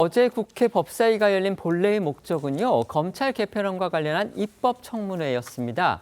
어제 국회 법사위가 열린 본래의 목적은요, 검찰 개편안과 관련한 입법 청문회였습니다.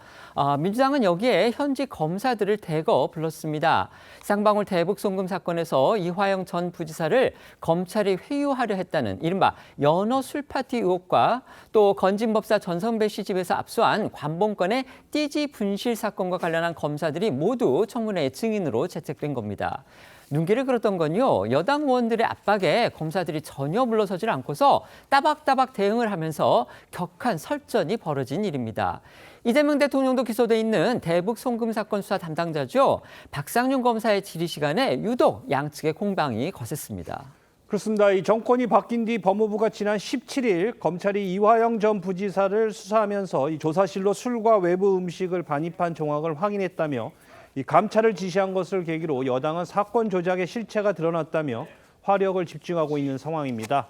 민주당은 여기에 현직 검사들을 대거 불렀습니다. 쌍방울 대북 송금 사건에서 이화영 전 부지사를 검찰이 회유하려 했다는 이른바 연어 술파티 의혹과 또 건진법사 전성배 씨 집에서 압수한 관봉권의 띠지 분실 사건과 관련한 검사들이 모두 청문회의 증인으로 채택된 겁니다. 눈길을 끌었던 건요, 여당 의원들의 압박에 검사들이 전혀 물러서질 않고서 따박따박 대응을 하면서 격한 설전이 벌어진 일입니다. 이재명 대통령도 기소돼 있는 대북 송금 사건 수사 담당자죠. 박상윤 검사의 질의 시간에 유독 양측의 공방이 거셌습니다. 그렇습니다. 이 정권이 바뀐 뒤 법무부가 지난 17일 검찰이 이화영 전 부지사를 수사하면서 이 조사실로 술과 외부 음식을 반입한 정황을 확인했다며 이 감찰을 지시한 것을 계기로 여당은 사건 조작의 실체가 드러났다며 화력을 집중하고 있는 상황입니다.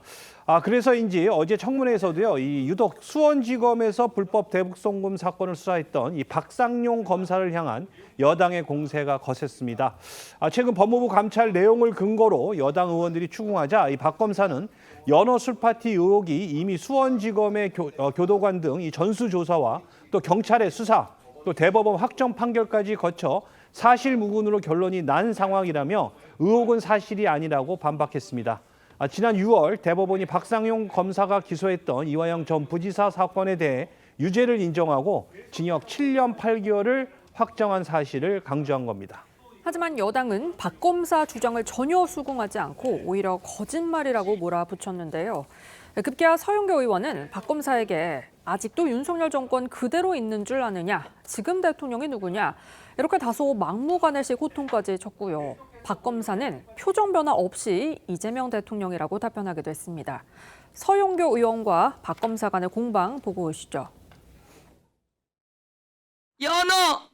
그래서인지 어제 청문회에서도요, 이 유독 수원지검에서 불법 대북 송금 사건을 수사했던 이 박상용 검사를 향한 여당의 공세가 거셌습니다. 최근 법무부 감찰 내용을 근거로 여당 의원들이 추궁하자 이 박 검사는 연어 술파티 의혹이 이미 수원지검의 교도관 등 이 전수조사와 또 경찰의 수사, 또 대법원 확정 판결까지 거쳐 사실무근으로 결론이 난 상황이라며 의혹은 사실이 아니라고 반박했습니다. 지난 6월 대법원이 박상용 검사가 기소했던 이화영 전 부지사 사건에 대해 유죄를 인정하고 징역 7년 8개월을 확정한 사실을 강조한 겁니다. 하지만 여당은 박 검사 주장을 전혀 수긍하지 않고 오히려 거짓말이라고 몰아붙였는데요. 급기야 서영교 의원은 박 검사에게 아직도 윤석열 정권 그대로 있는 줄 아느냐, 지금 대통령이 누구냐, 이렇게 다소 막무가내식 호통까지 쳤고요. 박 검사는 표정 변화 없이 이재명 대통령이라고 답변하기도 했습니다. 서영교 의원과 박 검사 간의 공방 보고 오시죠. 연어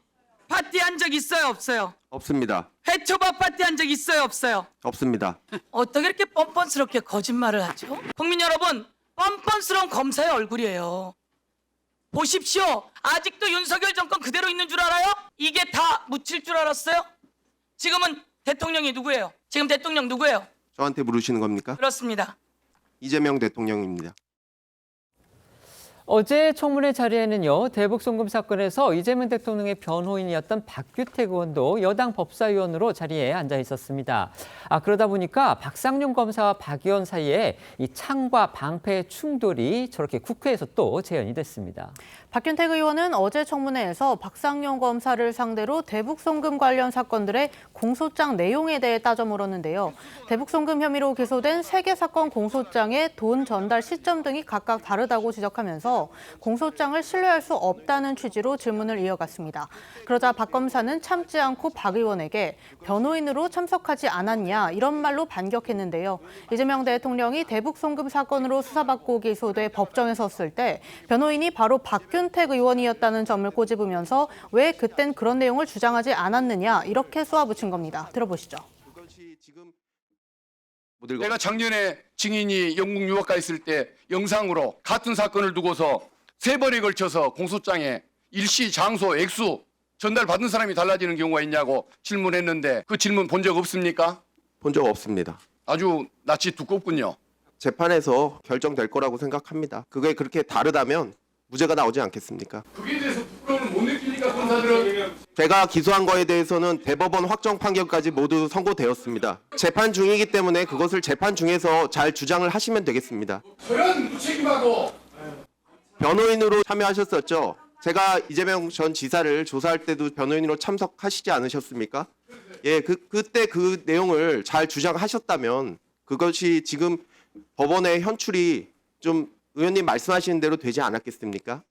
파티 한 적 있어요, 없어요? 없습니다. 회초밥 파티 한 적 있어요, 없어요? 없습니다. 어떻게 이렇게 뻔뻔스럽게 거짓말을 하죠? 국민 여러분, 뻔뻔스러운 검사의 얼굴이에요. 보십시오. 아직도 윤석열 정권 그대로 있는 줄 알아요? 이게 다 묻힐 줄 알았어요? 지금은 대통령이 누구예요? 지금 대통령 누구예요? 저한테 물으시는 겁니까? 그렇습니다. 이재명 대통령입니다. 어제 청문회 자리에는요, 대북 송금 사건에서 이재명 대통령의 변호인이었던 박규택 의원도 여당 법사위원으로 자리에 앉아 있었습니다. 그러다 보니까 박상용 검사와 박 의원 사이에 이 창과 방패의 충돌이 저렇게 국회에서 또 재현이 됐습니다. 박균택 의원은 어제 청문회에서 박상용 검사를 상대로 대북 송금 관련 사건들의 공소장 내용에 대해 따져 물었는데요. 대북 송금 혐의로 기소된 3개 사건 공소장의 돈 전달 시점 등이 각각 다르다고 지적하면서 공소장을 신뢰할 수 없다는 취지로 질문을 이어갔습니다. 그러자 박 검사는 참지 않고 박 의원에게 변호인으로 참석하지 않았냐 이런 말로 반격했는데요. 이재명 대통령이 대북 송금 사건으로 수사받고 기소돼 법정에 섰을 때 변호인이 바로 박균택 의원이었다는 점을 꼬집으면서 왜 그땐 그런 내용을 주장하지 않았느냐 이렇게 쏘아붙인 겁니다. 들어보시죠. 내가 작년에 증인이 영국 유학 가 있을 때 영상으로 같은 사건을 두고서 3번에 걸쳐서 공소장에 일시, 장소, 액수 전달받은 사람이 달라지는 경우가 있냐고 질문했는데 그 질문 본 적 없습니까? 본 적 없습니다. 아주 낯이 두껍군요. 재판에서 결정될 거라고 생각합니다. 그게 그렇게 다르다면 무죄가 나오지 않겠습니까? 그게 대해서 부끄러움을 못 느끼니까 검사들은 제가 기소한 거에 대해서는 대법원 확정 판결까지 모두 선고되었습니다. 재판 중이기 때문에 그것을 재판 중에서 잘 주장을 하시면 되겠습니다. 저런 무책임하고 변호인으로 참여하셨었죠? 제가 이재명 전 지사를 조사할 때도 변호인으로 참석하시지 않으셨습니까? 예, 그때 그 내용을 잘 주장하셨다면 그것이 지금 법원의 현출이 좀 의원님 말씀하시는 대로 되지 않았겠습니까?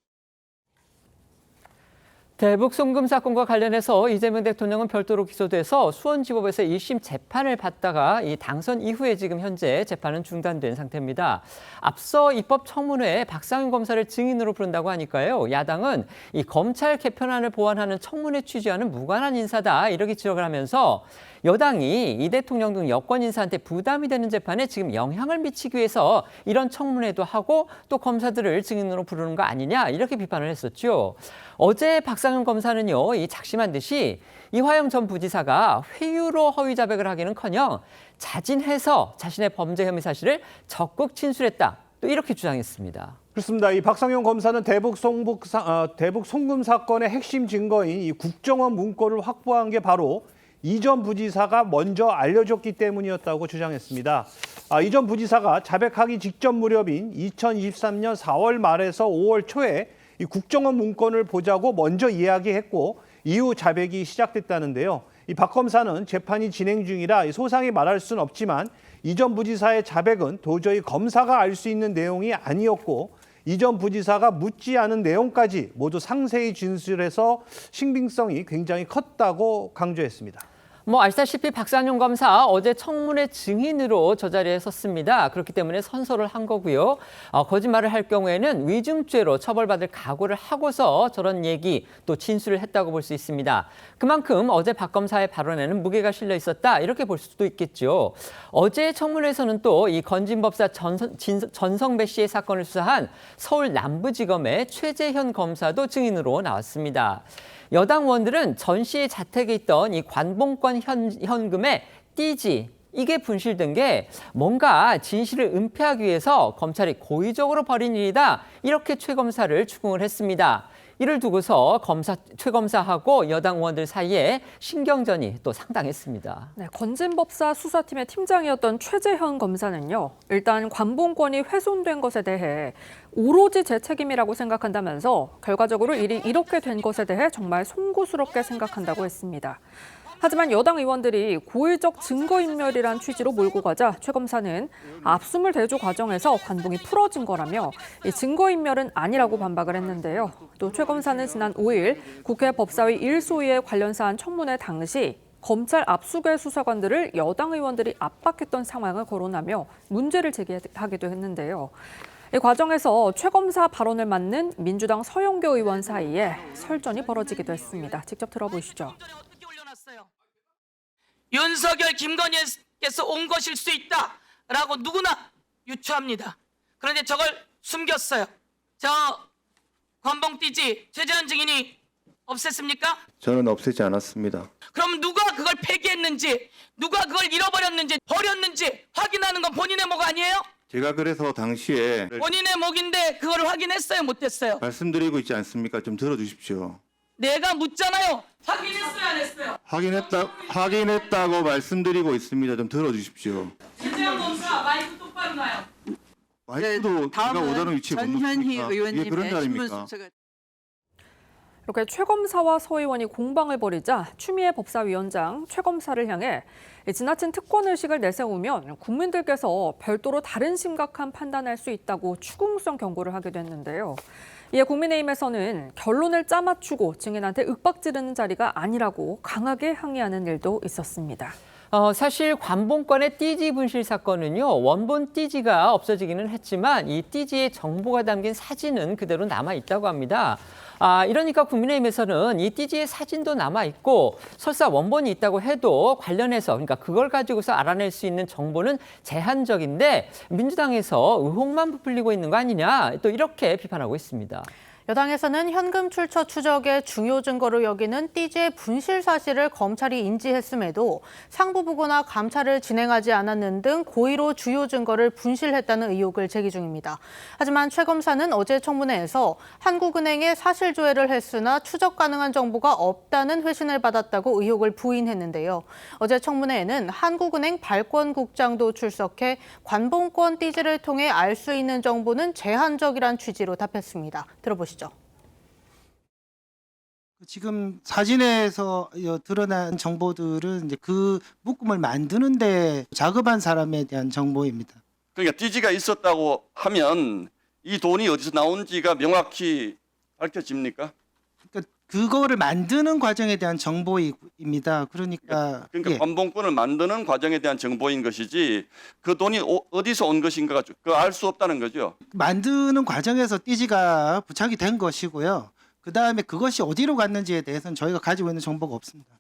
대북 송금 사건과 관련해서 이재명 대통령은 별도로 기소돼서 수원지법에서 1심 재판을 받다가 이 당선 이후에 지금 현재 재판은 중단된 상태입니다. 앞서 입법 청문회에 박상윤 검사를 증인으로 부른다고 하니까요. 야당은 이 검찰 개편안을 보완하는 청문회 취지와는 무관한 인사다 이렇게 지적을 하면서 여당이 이 대통령 등 여권 인사한테 부담이 되는 재판에 지금 영향을 미치기 위해서 이런 청문회도 하고 또 검사들을 증인으로 부르는 거 아니냐 이렇게 비판을 했었죠. 어제 박상현 검사는요, 이 작심한 듯이 이화영 전 부지사가 회유로 허위 자백을 하기는커녕 자진해서 자신의 범죄 혐의 사실을 적극 진술했다. 또 이렇게 주장했습니다. 그렇습니다. 이 박상현 검사는 대북 송금 사건의 핵심 증거인 이 국정원 문건을 확보한 게 바로 이 전 부지사가 먼저 알려줬기 때문이었다고 주장했습니다. 이 전 부지사가 자백하기 직전 무렵인 2023년 4월 말에서 5월 초에 이 국정원 문건을 보자고 먼저 이야기했고 이후 자백이 시작됐다는데요. 이 박 검사는 재판이 진행 중이라 소상히 말할 수는 없지만 이 전 부지사의 자백은 도저히 검사가 알 수 있는 내용이 아니었고 이 전 부지사가 묻지 않은 내용까지 모두 상세히 진술해서 신빙성이 굉장히 컸다고 강조했습니다. 아시다시피 박상현 검사 어제 청문회 증인으로 저 자리에 섰습니다. 그렇기 때문에 선서를 한 거고요. 거짓말을 할 경우에는 위증죄로 처벌받을 각오를 하고서 저런 얘기 또 진술을 했다고 볼 수 있습니다. 그만큼 어제 박 검사의 발언에는 무게가 실려 있었다 이렇게 볼 수도 있겠죠. 어제 청문회에서는 또 이 건진법사 전성배 씨의 사건을 수사한 서울 남부지검의 최재현 검사도 증인으로 나왔습니다. 여당 의원들은 전 씨의 자택에 있던 이 관봉권 현금의 띠지 이게 분실된 게 뭔가 진실을 은폐하기 위해서 검찰이 고의적으로 벌인 일이다 이렇게 최 검사를 추궁을 했습니다. 이를 두고서 최 검사하고 여당 의원들 사이에 신경전이 또 상당했습니다. 네, 건진법사 수사팀의 팀장이었던 최재현 검사는요. 일단 관봉권이 훼손된 것에 대해 오로지 제 책임이라고 생각한다면서 결과적으로 일이 이렇게 된 것에 대해 정말 송구스럽게 생각한다고 했습니다. 하지만 여당 의원들이 고의적 증거인멸이란 취지로 몰고 가자 최 검사는 압수물 대조 과정에서 관봉이 풀어진 거라며 이 증거인멸은 아니라고 반박을 했는데요. 또 최 검사는 지난 5일 국회 법사위 1소위의 관련 사안 청문회 당시 검찰 압수계 수사관들을 여당 의원들이 압박했던 상황을 거론하며 문제를 제기하기도 했는데요. 이 과정에서 최 검사 발언을 맞는 민주당 서영교 의원 사이에 설전이 벌어지기도 했습니다. 직접 들어보시죠. 윤석열, 김건희께서 온 것일 수 있다라고 누구나 유추합니다. 그런데 저걸 숨겼어요. 저 관봉띠지 최재현 증인이 없앴습니까? 저는 없애지 않았습니다. 그럼 누가 그걸 폐기했는지, 누가 그걸 잃어버렸는지, 버렸는지 확인하는 건 본인의 목 아니에요? 제가 그래서 당시에 본인의 목인데 그걸 확인했어요, 못했어요? 말씀드리고 있지 않습니까? 좀 들어주십시오. 내가 묻잖아요. 확인했어요, 안 했어요? 확인했다고 말씀드리고 있습니다. 좀 들어주십시오. 최재현 검사 마이크 똑바로 놔요. 마이크도 제가 오다는 위치에 못 전현희 놓습니까? 이게 의원님의 그런 신문 자리입니까? 순서가 이렇게 최 검사와 서 의원이 공방을 벌이자 추미애 법사위원장 최 검사를 향해 지나친 특권의식을 내세우면 국민들께서 별도로 다른 심각한 판단할 수 있다고 추궁성 경고를 하기도 했는데요. 이에 국민의힘에서는 결론을 짜맞추고 증인한테 윽박지르는 자리가 아니라고 강하게 항의하는 일도 있었습니다. 사실 관봉권의 띠지 분실 사건은요, 원본 띠지가 없어지기는 했지만 이 띠지의 정보가 담긴 사진은 그대로 남아 있다고 합니다. 이러니까 국민의힘에서는 이 띠지의 사진도 남아 있고 설사 원본이 있다고 해도 관련해서 그러니까 그걸 가지고서 알아낼 수 있는 정보는 제한적인데 민주당에서 의혹만 부풀리고 있는 거 아니냐 또 이렇게 비판하고 있습니다. 여당에서는 현금 출처 추적의 중요 증거로 여기는 띠지의 분실 사실을 검찰이 인지했음에도 상부보고나 감찰을 진행하지 않았는 등 고의로 주요 증거를 분실했다는 의혹을 제기 중입니다. 하지만 최 검사는 어제 청문회에서 한국은행에 사실조회를 했으나 추적 가능한 정보가 없다는 회신을 받았다고 의혹을 부인했는데요. 어제 청문회에는 한국은행 발권국장도 출석해 관봉권 띠지를 통해 알 수 있는 정보는 제한적이란 취지로 답했습니다. 들어보시죠. 지금 사진에서 드러난 정보들은 이제 그 묶음을 만드는데 작업한 사람에 대한 정보입니다. 그러니까 띠지가 있었다고 하면 이 돈이 어디서 나온지가 명확히 밝혀집니까? 그러니까 그거를 만드는 과정에 대한 정보입니다. 그러니까 예. 관봉권을 만드는 과정에 대한 정보인 것이지 그 돈이 어디서 온 것인가가 그 알 수 없다는 거죠. 만드는 과정에서 띠지가 부착이 된 것이고요. 그다음에 그것이 어디로 갔는지에 대해서는 저희가 가지고 있는 정보가 없습니다.